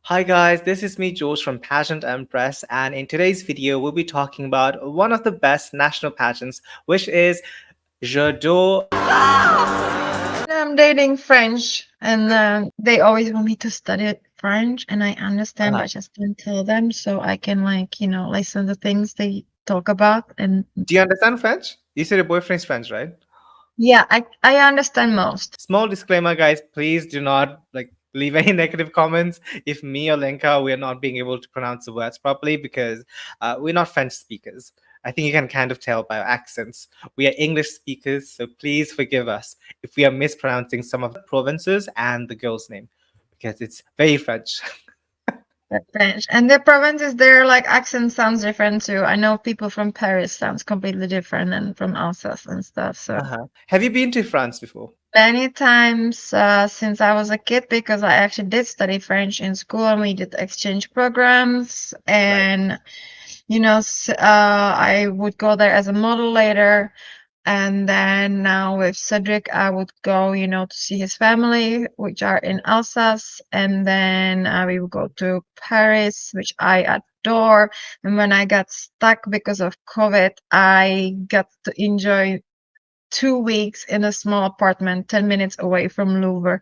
Hi guys, this is me George from Pageant Empress, and in today's video we'll be talking about one of the best national pageants, which is Jeux I'm dating French, and they always want me to study French, and I understand, but I just don't tell them so I can, listen to things they talk about. And Do you understand French? You said your boyfriend's French, right? yeah, I understand most. Small disclaimer, guys, please do not leave any negative comments if me or Lenka we are not being able to pronounce the words properly because we're not French speakers. I think you can kind of tell by our accents. We are English speakers, so please forgive us if we are mispronouncing some of the provinces and the girl's name because it's very French. French. And the provinces, their accent sounds different too. I know people from Paris sounds completely different and from Alsace and stuff. So Have you been to France before? many times since I was a kid, because I actually did study French in school and we did exchange programs. Right. And I would go there as a model later. And then now with Cedric, I would go, to see his family, which are in Alsace. And then we would go to Paris, which I adore. And when I got stuck because of COVID, I got to enjoy 2 weeks in a small apartment 10 minutes away from Louvre.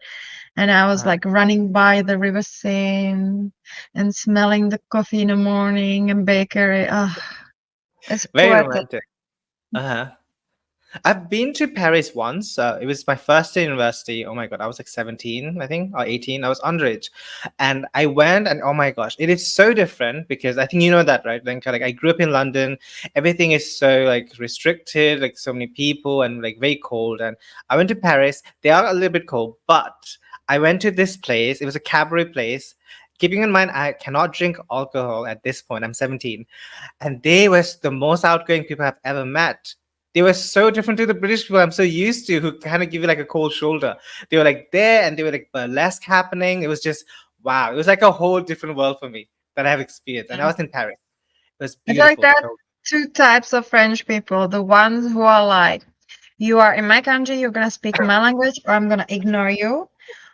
And I was Uh-huh. like running by the River Seine and smelling the coffee in the morning and bakery. It's Very poetic. romantic. Uh-huh. I've been to Paris once. It was my first day in university. Oh my god, I was like 17, I think, or 18. I was underage, and I went, and oh my gosh, it is so different because I think you know that, right? Like I grew up in London. Everything is so like restricted, like so many people, and like very cold. And I went to Paris. They are a little bit cold, but I went to this place. It was a cabaret place. Keeping in mind, I cannot drink alcohol at this point. I'm 17, and they were the most outgoing people I've ever met. They were so different to the British people I'm so used to, who kind of give you like a cold shoulder. They were like there, and they were like burlesque happening. It was just wow. It was like a whole different world for me that I have experienced, and I was in Paris. It was I feel like beautiful. there The are culture. two types of French people. The ones who are like, you are in my country, you're gonna speak my language, or I'm gonna ignore you.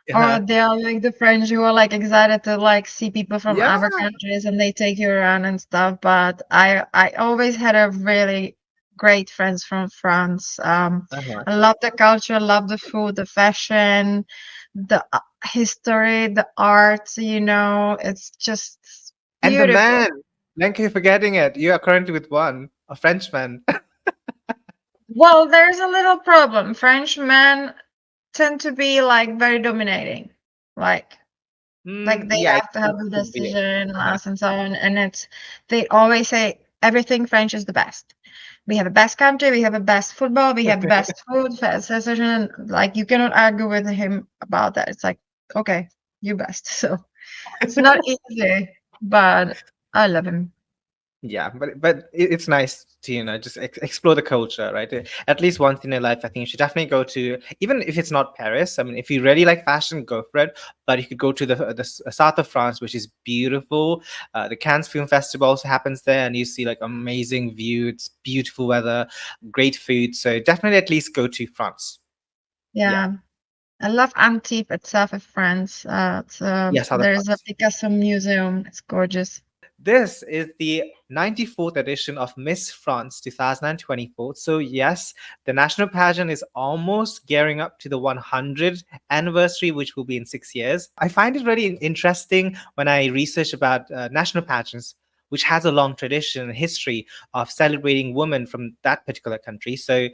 Or Uh-huh. they are like the French who are like excited to like see people from Yeah. other countries and they take you around and stuff. But I always had a really great friends from France. Uh-huh. I love the culture, love the food, the fashion, the history, the art. It's just And the beautiful. man, thank you for getting it. You are currently with one, a Frenchman. Well, there's a little problem. French men tend to be like very dominating. Like they Yeah, have to have it a could be. decision Uh-huh. last and so on. And they always say everything French is the best. We have the best country, we have the best football, we have the best food, fast fashion. Like you cannot argue with him about that. It's like, okay, you best. So it's not easy, but I love him. Yeah, but it's nice to just explore the culture, right? At least once in your life, I think you should definitely go to, even if it's not Paris. I mean, if you really like fashion, go for it. But you could go to the south of France, which is beautiful. The Cannes Film Festival also happens there, and you see like amazing view. It's beautiful weather, great food. So definitely at least go to France. Yeah, Yeah. I love Antibes itself in France. yeah, south of There's a France. Picasso museum. It's gorgeous. This is the 94th edition of Miss France 2024. So, yes, the national pageant is almost gearing up to the 100th anniversary, which will be in 6 years. I find it really interesting when I research about national pageants, which has a long tradition and history of celebrating women from that particular country. So,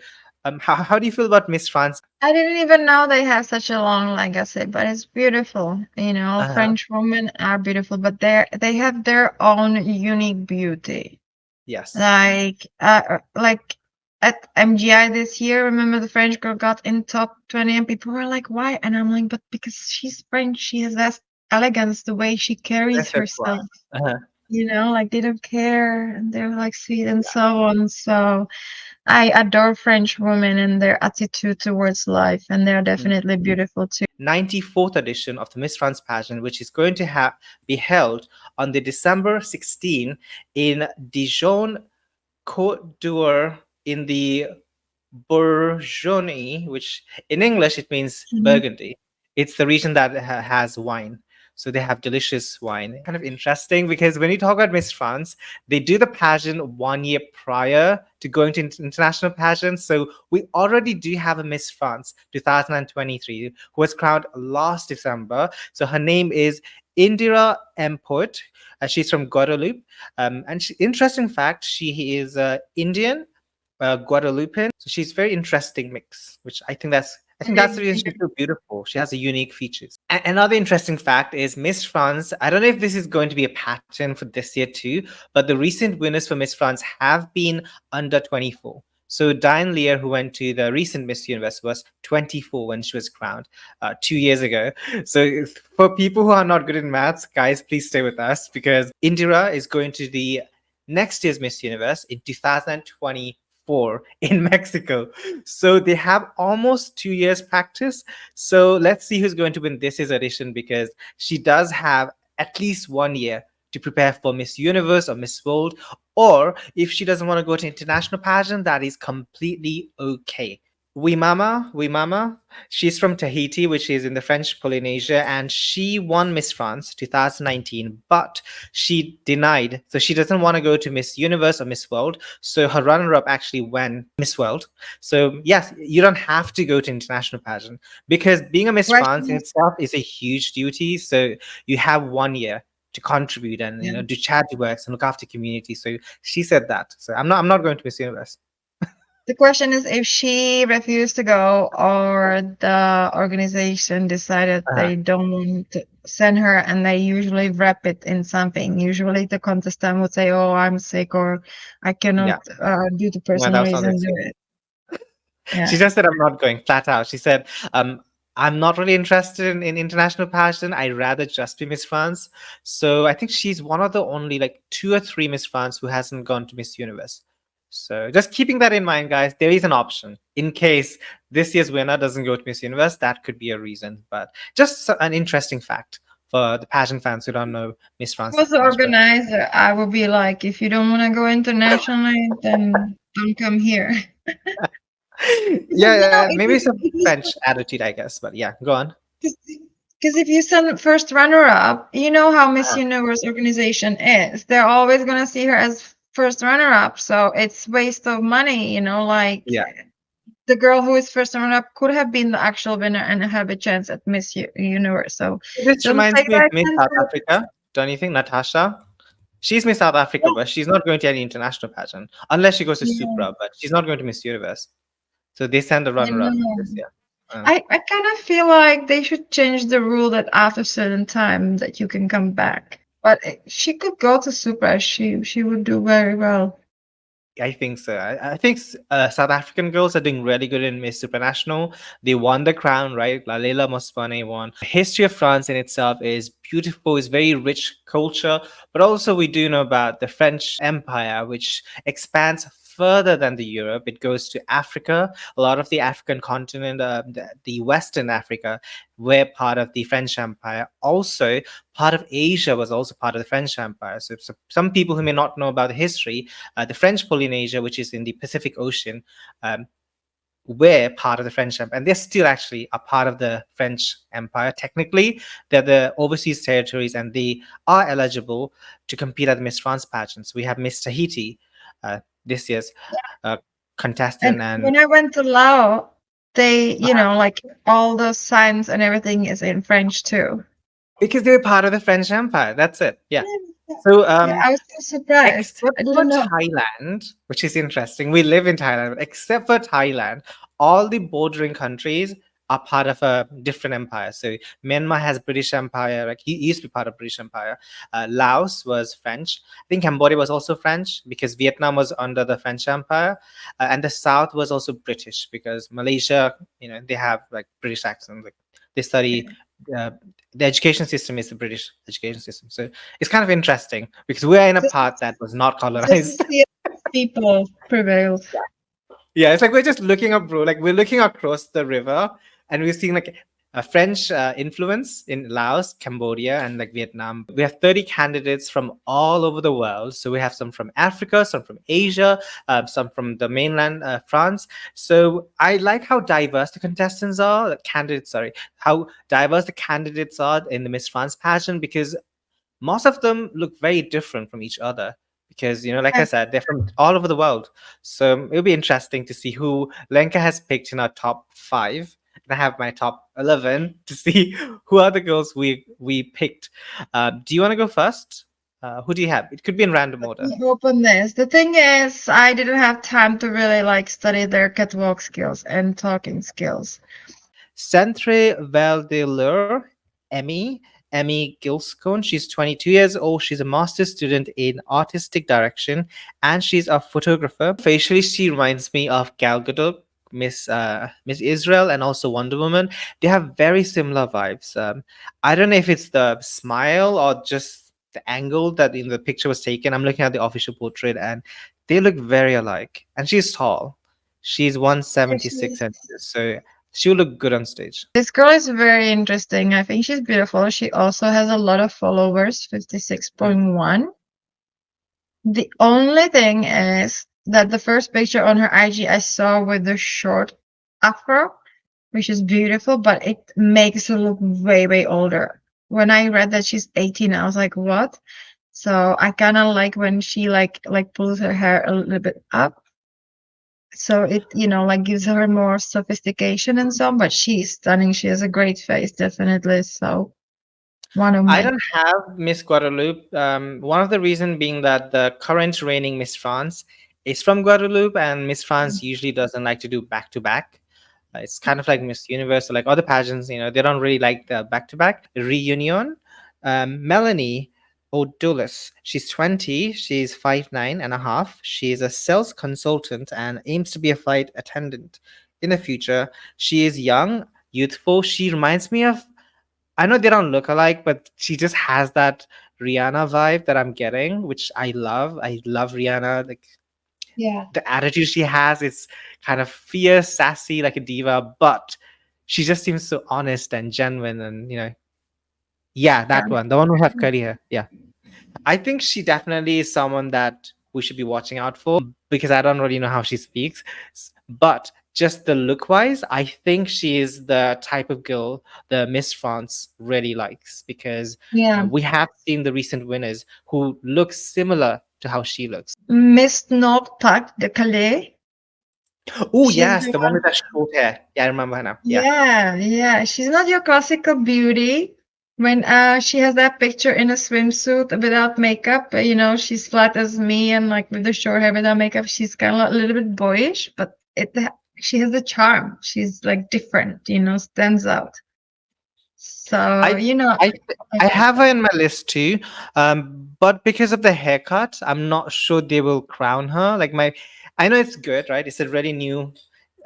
how do you feel about Miss France? I didn't even know they have such a long legacy, but it's beautiful. Uh-huh. French women are beautiful, but they have their own unique beauty. Yes. Like at MGI this year, remember the French girl got in top 20 and people were like, why? And I'm like, but because she's French, she has that elegance, the way she carries Repertoire. herself. Uh-huh. Like they don't care and they're like sweet and so on. So I adore French women and their attitude towards life, and they're Yeah. definitely beautiful too. 94th edition of the Miss France pageant, which is going to be held on the December 16 in Dijon, Côte d'Or, in the Bourgogne, which in English it means Mhm. Burgundy. It's the region that has wine. So they have delicious wine. Kind of interesting because when you talk about Miss France, they do the pageant 1 year prior to going to international pageants. So we already do have a Miss France 2023 who was crowned last December. So her name is Indira Ampiot. She's from Guadeloupe. Interesting fact, she is Indian, Guadeloupean. So she's very interesting mix, which I think that's the reason she's so beautiful. She has a unique features. Another interesting fact is Miss France. I don't know if this is going to be a pattern for this year too, but the recent winners for Miss France have been under 24. So Diane Lear, who went to the recent Miss Universe, was 24 when she was crowned 2 years ago. So for people who are not good in maths, guys, please stay with us because Indira is going to the next year's Miss Universe in 2024 in Mexico. So they have almost 2 years practice. So let's see who's going to win this year's edition because she does have at least 1 year to prepare for Miss Universe or Miss World. Or if she doesn't want to go to international pageant, that is completely okay. Wimama, she's from Tahiti, which is in the French Polynesia, and she won Miss France 2019, but she denied. So she doesn't want to go to Miss Universe or Miss World. So her runner-up actually went Miss World. So yes, you don't have to go to international pageant because being a Miss France in itself is a huge duty. So you have 1 year to contribute and do charity works and look after community. So she said that. So I'm not going to Miss Universe. The question is if she refused to go or the organization decided they don't want to send her and they usually wrap it in something. Usually the contestant would say, oh, I'm sick or I cannot due to personal reasons do it. Yeah. She just said, I'm not going flat out. She said, I'm not really interested in international pageant. I'd rather just be Miss France. So I think she's one of the only like 2 or 3 Miss France who hasn't gone to Miss Universe. So just keeping that in mind, guys, there is an option in case this year's winner doesn't go to Miss Universe. That could be a reason, but just an interesting fact for the pageant fans who don't know Miss France. As the organizer, I would be like, if you don't want to go internationally, then don't come here. Yeah, maybe it's a French attitude, I guess, but yeah, go on. Because if you send first runner-up, you know how Miss Universe organization is. They're always going to see her as first runner-up, so it's waste of money, like the girl who is first runner-up could have been the actual winner and have a chance at Miss Universe. So this reminds me of Miss South Africa, don't you think, Natasha? She's Miss South Africa, but she's not going to any international pageant unless she goes to Supra, but she's not going to Miss Universe. So they send the runner-up this year. I kind of feel like they should change the rule that after a certain time that you can come back. But she could go to Supra. She would do very well. I think so. I think South African girls are doing really good in Miss Supranational. They won the crown, right? Lalela Mosbane won. The history of France in itself is beautiful. It's very rich culture. But also we do know about the French Empire, which expands further than the Europe. It goes to Africa. A lot of the African continent, the Western Africa, were part of the French Empire. Also, part of Asia was also part of the French Empire. So some people who may not know about the history, the French Polynesia, which is in the Pacific Ocean, were part of the French Empire, and they're still actually a part of the French Empire. Technically, they're the overseas territories, and they are eligible to compete at the Miss France pageants. We have Miss Tahiti, this year's contestant. And when I went to Laos, they, like all the signs and everything is in French too. Because they were part of the French Empire. That's it. Yeah. So I was so surprised. Except for Thailand, which is interesting. We live in Thailand, but except for Thailand, all the bordering countries are part of a different empire. So Myanmar has British Empire. Like he used to be part of British Empire. Laos was French. I think Cambodia was also French because Vietnam was under the French Empire, and the South was also British because Malaysia, they have like British accents. Like they study. The education system is the British education system. So it's kind of interesting because we're in a part that was not colonized. People prevailed. Yeah, it's like we're just looking up, bro. Like we're looking across the river and we're seeing like French influence in Laos, Cambodia, and like Vietnam. We have 30 candidates from all over the world. So we have some from Africa, some from Asia, some from the mainland France. So I like how diverse the contestants are, the candidates, sorry, how diverse the candidates are in the Miss France pageant, because most of them look very different from each other, because like I Yeah. said, they're from all over the world. So it'll be interesting to see who Lenka has picked in our top 5, and I have my top 11 to see who are the girls we picked. Do you want to go first? Who do you have? It could be in random Let order. me open this. The thing is, I didn't have time to really like study their catwalk skills and talking skills. Centre Valdeleur, Emmy Gilscone. She's 22 years old. She's a master's student in artistic direction, and she's a photographer. Facially, she reminds me of Gal Gadot, Miss Israel, and also Wonder Woman. They have very similar vibes. I don't know if it's the smile or just the angle that in the picture was taken. I'm looking at the official portrait, and they look very alike. And she's tall. She's Yeah, 176 centimeters, so she'll look good on stage. this girl is very interesting. I think she's beautiful. She also has a lot of followers, 56.1. The only thing is that the first picture on her IG I saw with the short afro, which is beautiful, but it makes her look way, way older. When I read that she's 18, I was like, what? So I kind of like when she like pulls her hair a little bit up. So it, like gives her more sophistication and so on, but she's stunning. She has a great face, definitely. So one of I my don't have Miss Guadeloupe. One of the reason being that the current reigning Miss France is from Guadeloupe, and Miss France usually doesn't like to do back to back. It's kind of like Miss Universe, or like other pageants. They don't really like the back to back reunion. Melanie O'Dulles. She's 20. She's 5'9.5". She is a sales consultant and aims to be a flight attendant in the future. She is young, youthful. She reminds me of, I know they don't look alike, but she just has that Rihanna vibe that I'm getting, which I love. I love Rihanna. Like yeah. the attitude she has is kind of fierce, sassy, like a diva, but she just seems so honest and genuine. And yeah, that one, the one who have curly hair. Yeah, I think she definitely is someone that we should be watching out for, because I don't really know how she speaks. But just the look wise, I think she is the type of girl the Miss France really likes, because Yeah. we have seen the recent winners who look similar to how she looks. Miss Nordpack de Calais. Oh, She's yes, the the one one. with the short hair. Yeah, I remember her now. Yeah. Yeah, yeah. She's not your classical beauty. When she has that picture in a swimsuit without makeup, she's flat as me and like with the short hair without makeup, she's kind of a little bit boyish, but she has the charm. She's like different, stands out. So, I I I okay. have her in my list too, but because of the haircut, I'm not sure they will crown her. I know it's good, right? It's a really new,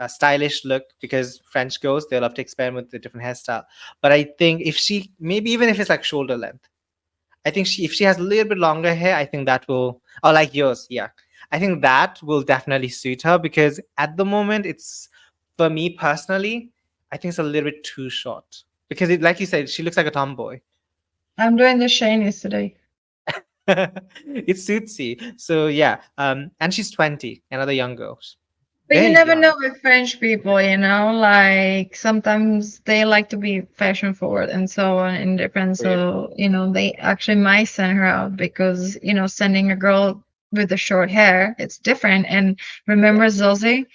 stylish look, because French girls, they love to experiment with the different hairstyle. But I think if she, maybe even if it's like shoulder length, I think if she has a little bit longer hair, I think that will, or like yours, yeah, I think that will definitely suit her, because at the moment, it's, for me personally, I think it's a little bit too short, because like you said, she looks like a tomboy. I'm doing the Shanies today. It suits you. So yeah, and she's 20, another young girl, But you very never young. know with French people, like sometimes they like to be fashion forward and so on and different. Really. So, they actually might send her out because, sending a girl with the short hair, it's different. And Yeah. remember Zoe?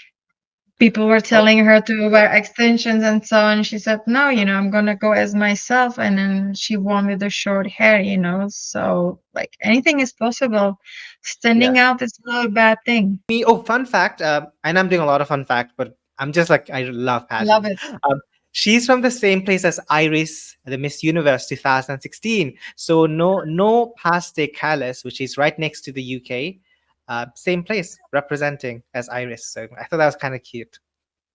People were Oh, telling her to wear extensions and so on. She said, no, I'm gonna go as myself. And then she won with the short hair, So like anything is possible. yeah. Standing out is not a bad thing. Me. Oh, fun fact. And I'm doing a lot of fun fact, but I'm just like, I love Love pageants. it. She's from the same place as Iris, the Miss Universe 2016. So no Pas de Calais, which is right next to the UK. Same place, representing as Iris. So I thought that was kind of cute.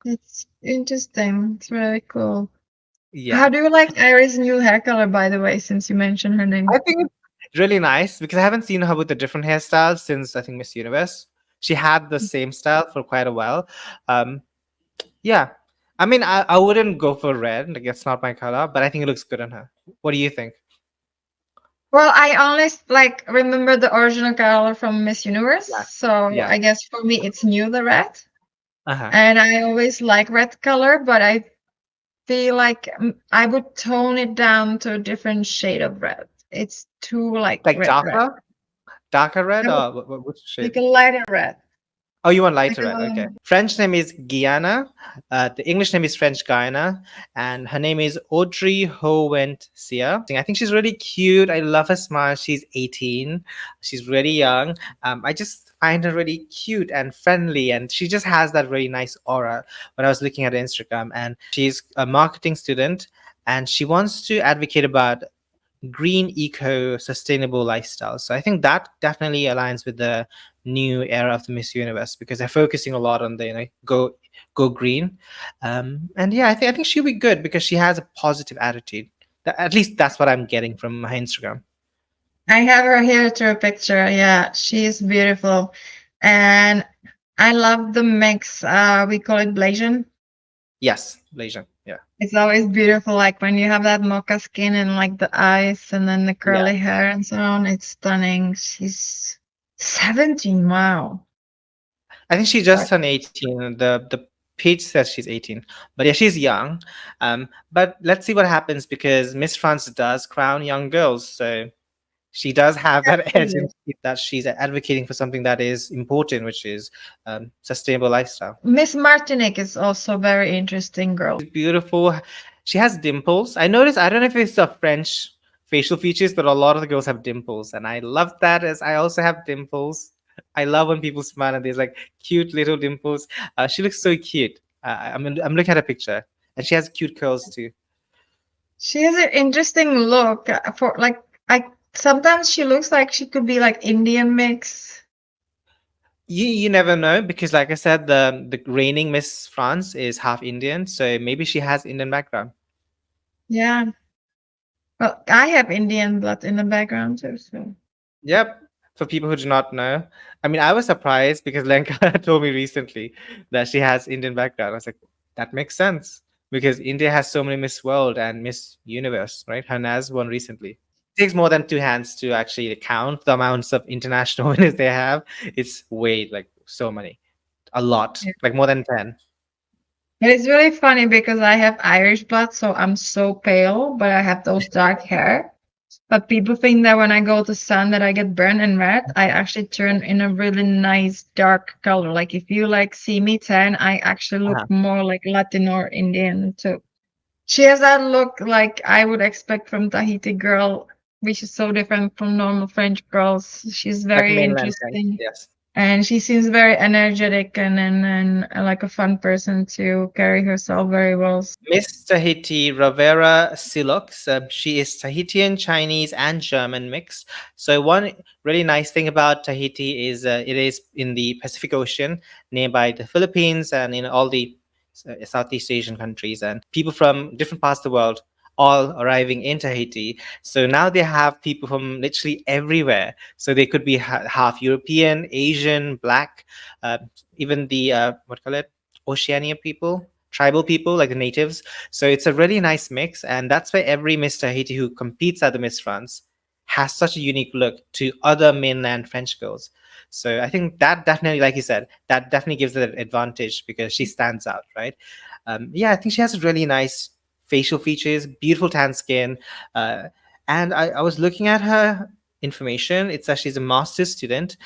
It's interesting. It's really cool. Yeah. How do you like Iris' new hair color, by the way, since you mentioned her I name? think it's really nice, because I haven't seen her with a different hairstyle since I think Miss Universe. She had the same style for quite a while. Yeah. I mean, I wouldn't go for red. Like, it's not my color, but I think it looks good on her. What do you think? Well, I only like remember the original color from Miss Universe, Yeah. so Yeah. I guess for me it's new, the red. Uh-huh. And I always like red color, but I feel like I would tone it down to a different shade of red. It's too like Like red red. darker red, No, or which like shade? a lighter red. Oh, you want Like lighter red? Okay. French name is Guyana. The English name is French Guyana, and her name is Audrey Howent Sia. I think she's really cute. I love her smile. She's 18. She's really young. I just find her really cute and friendly, and she just has that really nice aura. When I was looking at her Instagram, and she's a marketing student, and she wants to advocate about green, eco, sustainable lifestyle. So I think that definitely aligns with the new era of the Miss Universe, because they're focusing a lot on the go green. And yeah, I think she'll be good because she has a positive attitude. At least that's what I'm getting from my Instagram. I have her here to a picture. Yeah, she's beautiful. And I love the mix. We call it Blasian. Yes, Malaysian. Yeah. It's always beautiful, like when you have that mocha skin and like the eyes and then the Yeah. curly hair and so on. It's stunning. She's 17. Wow. I think she just turned 18. The page says she's 18. But yeah, she's young. But let's see what happens, because Miss France does crown young girls. So she does have that edge in that she's advocating for something that is important, which is sustainable lifestyle. Miss Martinique is also a very interesting girl. She's beautiful. She has dimples. I noticed, I don't know if it's a French facial features, but a lot of the girls have dimples. And I love that, as I also have dimples. I love when people smile and there's like cute little dimples. She looks so cute. I'm looking at a picture, and she has cute curls too. She has an interesting look for like I sometimes she looks like she could be like Indian mix. You never know, because like I said, the reigning Miss France is half Indian, so maybe she has Indian background. Yeah. Well, I have Indian blood in the background too, so Yep. For people who do not know, I mean, I was surprised because Lenka told me recently that she has Indian background. I was like, that makes sense, because India has so many Miss World and Miss Universe, right? Hanaz won recently. It takes more than two hands to actually count the amounts of international winners they have. It's way like so many, a lot, yeah. like more than 10. But it's really funny because I have Irish blood, so I'm so pale, but I have those dark hair. But people think that when I go to sun that I get burnt and red. I actually turn in a really nice dark color. Like if you like see me tan, I actually look Uh-huh. more like Latin or Indian too. She has that look like I would expect from Tahiti girl, which is so different from normal French girls. She's Like very mainland French, interesting. yes. And she seems very energetic and like a fun person to carry herself very well. Miss Tahiti Ravera Silox. She is Tahitian, Chinese, and German mixed. So one really nice thing about Tahiti is it is in the Pacific Ocean, nearby the Philippines and in all the Southeast Asian countries, and people from different parts of the world all arriving in Tahiti. So now they have people from literally everywhere. So they could be half European, Asian, Black, uh, even the what call it, Oceania people, tribal people like the natives. So it's a really nice mix, and that's why every Miss Tahiti who competes at the Miss France has such a unique look to other mainland French girls. So I think that definitely, like you said, that definitely gives her an advantage because she stands out, right? Yeah, I think she has really nice facial features, beautiful tan skin, uh, and I was looking at her information. It says she's a master's student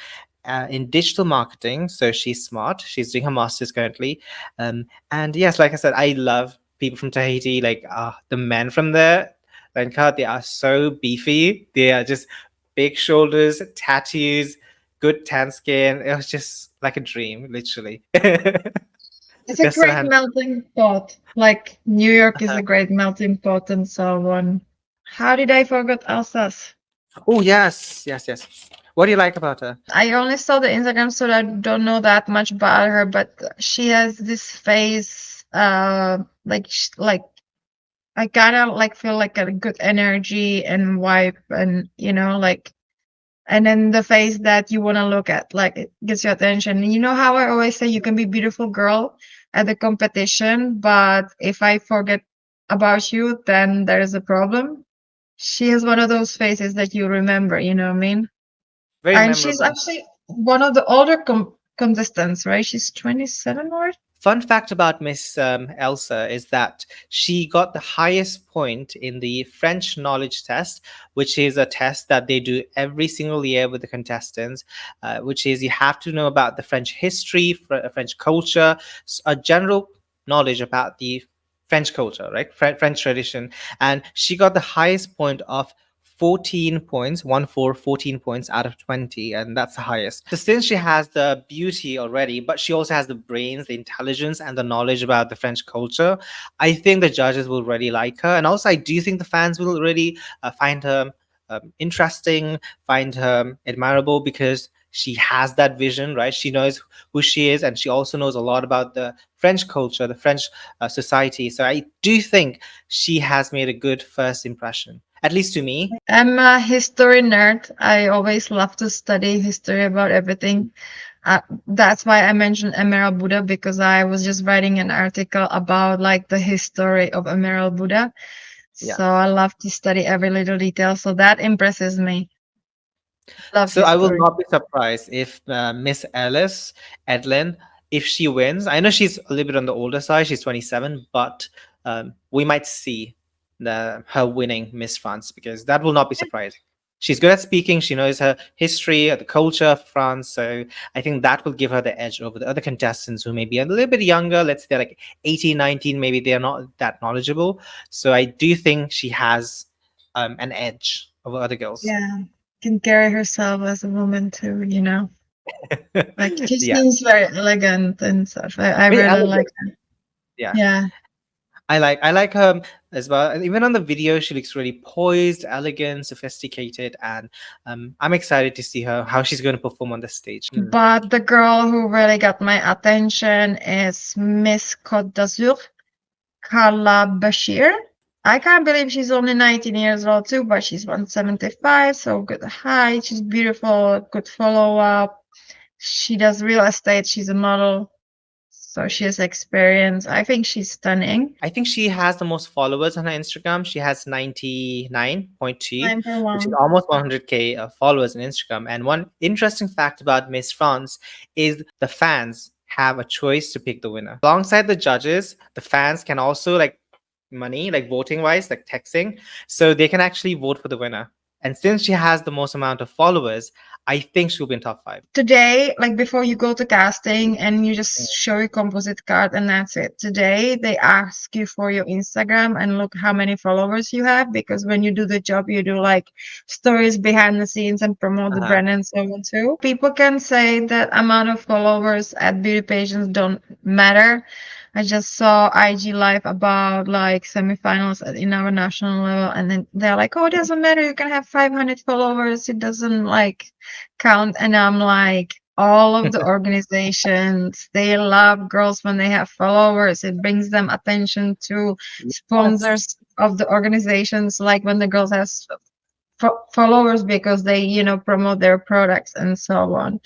in digital marketing. So she's smart. She's doing her master's currently. And yes, like I said, I love people from Tahiti. Like the men from there, Lanka, they are so beefy. They are just big shoulders, tattoos, good tan skin. It was just like a dream, literally. It's a They're so great handsome. melting pot. Like New York is a great melting pot and so on. How did I forget Alsace? Oh yes, yes, yes. What do you like about her? I only saw the Instagram, so I don't know that much about her, but she has this face, like I kind of like feel like a good energy and vibe, and like, and then the face that you want to look at, like it gets your attention. And you know how I always say you can be beautiful girl, at the competition, but if I forget about you, then there is a problem. She has one of those faces that you remember, you know what I mean? Very And she's memorable. actually one of the older contestants, right? She's 27 or Fun fact about Miss Elsa is that she got the highest point in the French knowledge test, which is a test that they do every single year with the contestants, which is you have to know about the French history, French culture, a general knowledge about the French culture, right? French tradition. And she got the highest point of 14 points, 14 points out of 20, and that's the highest. So since she has the beauty already, but she also has the brains, the intelligence, and the knowledge about the French culture, I think the judges will really like her. And also, I do think the fans will really find her interesting, find her admirable, because she has that vision, right? She knows who she is, and she also knows a lot about the French culture, the French society. So I do think she has made a good first impression, at least to me. I'm a history nerd. I always love to study history about everything. That's why I mentioned Emerald Buddha, because I was just writing an article about like the history of Emerald Buddha. Yeah. So I love to study every little detail. So that impresses me. Love So I will history. not be surprised if Miss Alice Edlin, if she wins. I know she's a little bit on the older side. She's 27, but we might see her winning Miss France, because that will not be surprising. She's good at speaking. She knows her history, the culture of France. So I think that will give her the edge over the other contestants who may be a little bit younger. Let's say they're like 18, 19. Maybe they're not that knowledgeable. So I do think she has an edge over other girls. Yeah. Can carry herself as a woman too, you know. Like she Yeah. seems very elegant and stuff. I Very really like elegant. her. Yeah. Yeah. I like her as well. And even on the video, she looks really poised, elegant, sophisticated, and I'm excited to see her how she's going to perform on the stage. But the girl who really got my attention is Miss Côte d'Azur, Carla Bashir. I can't believe she's only 19 years old too, but she's 175, so good height. She's beautiful, good follow up. She does real estate. She's a model, so she has experience. I think she's stunning. I think she has the most followers on her Instagram. She has 99.2, Nine for which is one. almost 100K followers on Instagram. And one interesting fact about Miss France is the fans have a choice to pick the winner. Alongside the judges, the fans can also like money, like voting wise, like texting. So they can actually vote for the winner. And since she has the most amount of followers, I think she'll be in top five. Today, like before you go to casting and you just show your composite card and that's it. Today, they ask you for your Instagram and look how many followers you have, because when you do the job, you do like stories behind the scenes and promote the Uh-huh. brand and so on too. People can say that amount of followers at beauty pageants don't matter. I just saw IG live about like semifinals in our national level, and then they're like, "Oh, it doesn't matter. You can have 500 followers. It doesn't like count." And I'm like, all of the organizations, they love girls when they have followers. It brings them attention to Yes. sponsors of the organizations, like when the girls have followers because they, you know, promote their products and so on.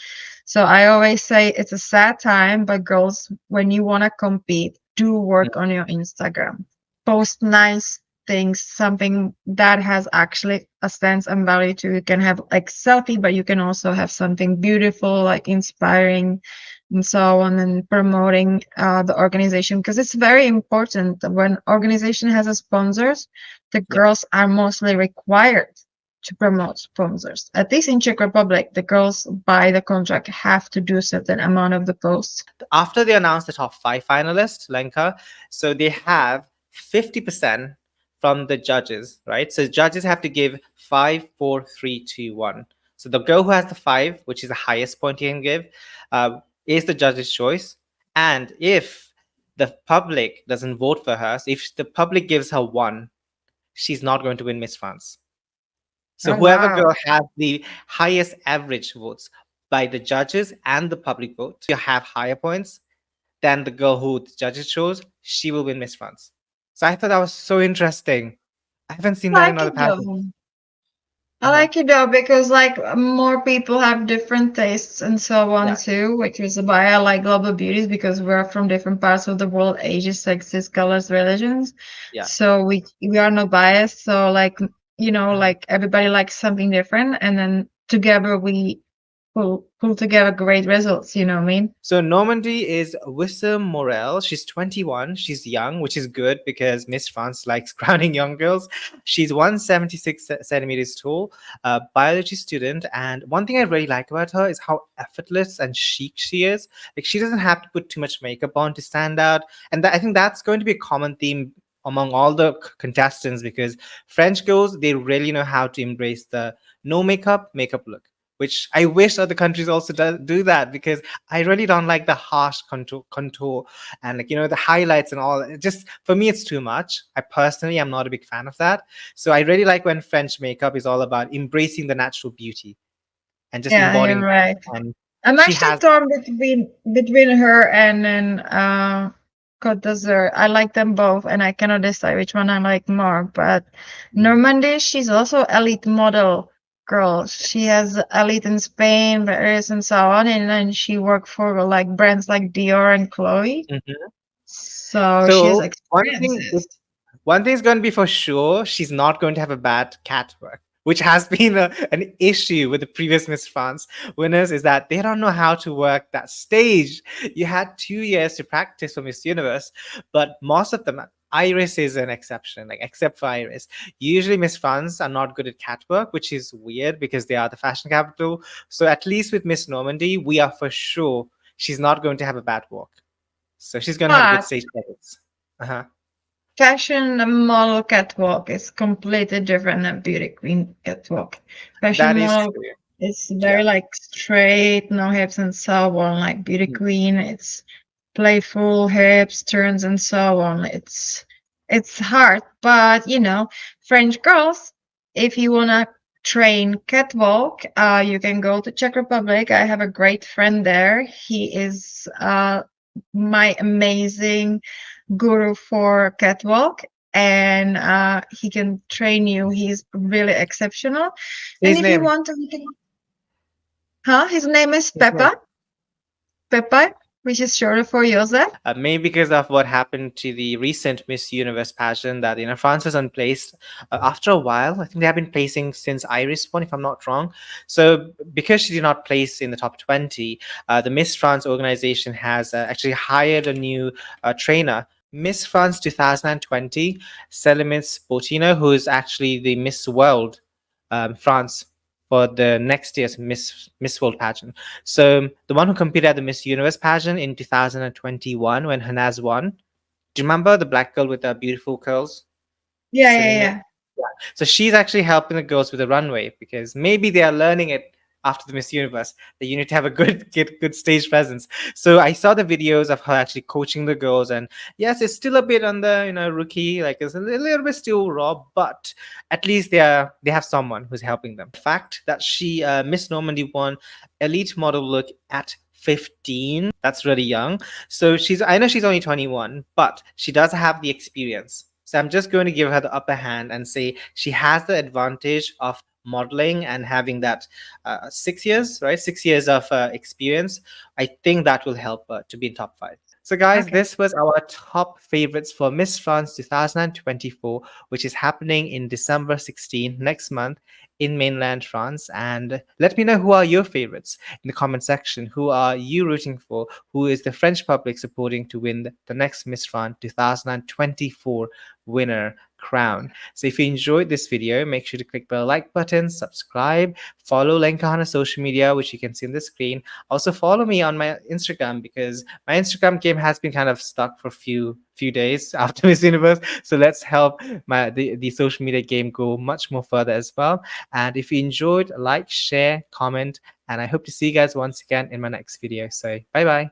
So I always say it's a sad time, but girls, when you want to compete, do work on your Instagram. Post nice things, something that has actually a sense and value to. You can have like selfie, but you can also have something beautiful, like inspiring and so on, and promoting the organization, because it's very important. When organization has a sponsors, the Yeah. girls are mostly required to promote sponsors. At least in Czech Republic, the girls by the contract have to do certain amount of the posts. After they announced the top five finalists, Lenka, so they have 50% from the judges, right? So judges have to give five, four, three, two, one. So the girl who has the five, which is the highest point you can give, is the judge's choice. And if the public doesn't vote for her, so if the public gives her one, she's not going to win Miss France. So Oh whoever wow. girl has the highest average votes by the judges and the public vote, you have higher points than the girl who the judges chose, she will win Miss France. So I thought that was so interesting. I haven't seen I that in like other it pageants. though. I like it though because like more people have different tastes and so on Yeah, too, which is why I like global beauties because we're from different parts of the world, ages, sexes, colors, religions. yeah. So we are not biased. So like Uh-huh. like everybody likes something different, and then together we pull together great results. You know what I mean? So Normandy is Wissam Morel. She's 21. She's young, which is good because Miss France likes crowning young girls. She's 176 centimeters tall, a biology student. And one thing I really like about her is how effortless and chic she is. Like she doesn't have to put too much makeup on to stand out. And I think that's going to be a common theme among all the contestants because French girls, they really know how to embrace the no makeup look, which I wish other countries also do that because I really don't like the harsh contour and like the highlights and all. It just for me, it's too much. I personally am not a big fan of that. So I really like when French makeup is all about embracing the natural beauty and just Yeah, you're embodying right. that. And I'm she actually has torn between her and then Côte d'Azur. I like them both, and I cannot decide which one I like more. But mm, Normandy, she's also elite model girl. She has elite in Spain, Paris, and so on, and then she worked for like brands like Dior and Chloe. mhm. So she has So experiences. one thing is going to be for sure, she's not going to have a bad catwalk, which has been an issue with the previous Miss France winners, is that they don't know how to work that stage. You had 2 years to practice for Miss Universe, but most of them, Iris is an exception, like except for Iris. Usually Miss France are not good at catwalk, which is weird because they are the fashion capital. So at least with Miss Normandy, we are for sure she's not going to have a bad walk. So she's going to have a good But stage presence. Uh-huh. fashion model catwalk is completely different than beauty queen catwalk. Fashion That is model true. is Yeah. very like straight, no hips and so on. Like beauty Mm. queen, it's playful hips, turns and so on. It's hard, but French girls, if you wanna train catwalk, you can go to Czech Republic. I have a great friend there. He is my amazing guru for catwalk, and he can train you. He's really exceptional. And His if you name. want to, we can, his name is His name. Peppa, which is shorter for Joseph. Maybe because of what happened to the recent Miss Universe pageant, that France was unplaced after a while. I think they have been placing since Iris won, if I'm not wrong. So because she did not place in the top 20, the Miss France organization has actually hired a new trainer. Miss France 2020, Selimis Botino, who is actually the Miss World France for the next year's Miss World pageant. So the one who competed at the Miss Universe pageant in 2021 when Hanaz won. Do you remember the black girl with the beautiful curls Yeah, yeah, sitting there? yeah. Yeah. So she's actually helping the girls with the runway because maybe they are learning it after the Miss Universe that you need to have a good stage presence. So I saw the videos of her actually coaching the girls, and yes, it's still a bit on the rookie, like it's a little bit still raw, but at least they have someone who's helping them. The fact that she Miss Normandy won elite model look at 15, that's really young. So I know she's only 21, but she does have the experience. So I'm just going to give her the upper hand and say she has the advantage of modeling and having that 6 years, right? 6 years of experience. I think that will help her to be in top 5. So, guys, Okay. this was our top favorites for Miss France 2024, which is happening in December 16, next month in mainland France. And let me know who are your favorites in the comment section. Who are you rooting for? Who is the French public supporting to win the next Miss France 2024 winner crown? So if you enjoyed this video, make sure to click the like button, subscribe, follow Lenka on her social media, which you can see on the screen. Also follow me on my Instagram because my Instagram game has been kind of stuck for a few days after Miss Universe. So let's help the social media game go much more further as well. And if you enjoyed, like, share, comment, and I hope to see you guys once again in my next video. So bye bye.